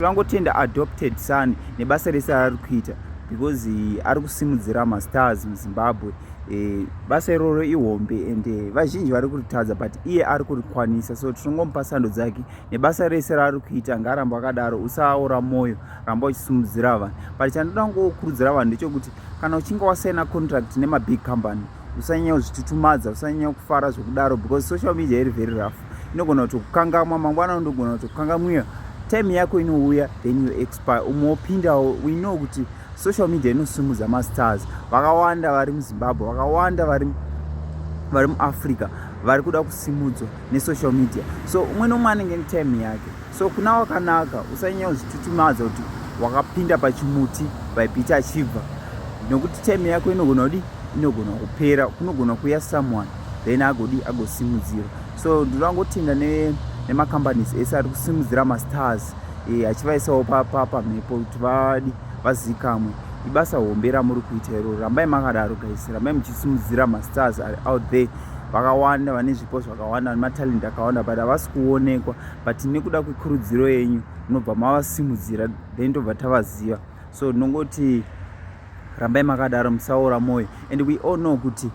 Tirangotenda adopted son nebasa rese raari kuita because ari kusimudzira mastars muzimbabwe. Basa iroro ihombe and vazhinji vari kuritadza but iye ari kurikwanisa, so tinongomupa sando dzake nebasa rese raari kuita. Ngarambo akadaro, usaora mwoyo, ramba uchisimudzira vanhu. But chandoda ngokurudzira vanhu ndechekuti kana uchinge wasaina contract nemabig company, usanyanya kuzvitutumadza, usanyanya kufara zvokudaro because social media iri very rough. Inogona kutokukangamwa mangwana, unogona kutokukangamwiwa, time yako inouya then you expire, umopindawo. We know kuti social media inosimudza mastars vakawanda vari muzimbabwe, vakawanda vari muafrica vari kuda kusimudzwa nesocial media. So umwe nomwe anenge netime yake. So kuna wakanaka, usanyanya kuzvitutumadza kuti wakapinda pachimuti vaipita achibva, nokuti time yako inogona kupera, kunogona kuya someone then agosimudzira. So ndinongotenda nemacompanies ese ari kusimudzira mastars achivaisawo pamhepo kuti vazikamwe. Ibasa hombe ramuri kuita iroro. Rambai makadaro guys, rambai muchisimudzira mastars ari out there. Vakawanda, vane zvipo zvakawanda, vane matalent akawanda but havasi kuonekwa, but nekuda kwekurudziro yenyu munobva mavasimudzira then tobva tavaziva. So ndinongoti rambai makadaro, musaora mwoyo. And we all know kuti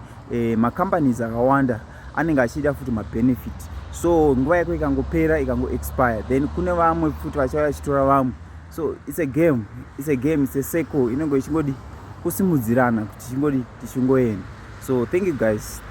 macompanies akawanda anenge achiita futi mabenefit. So nguva yako ikangopera, ikangoexpire, then kune vamwe futi vachauya vachitora vamwe. So it's a game, it's a cycle inenge ichingodi kusimudzirana kuti tichingoenda. So thank you guys.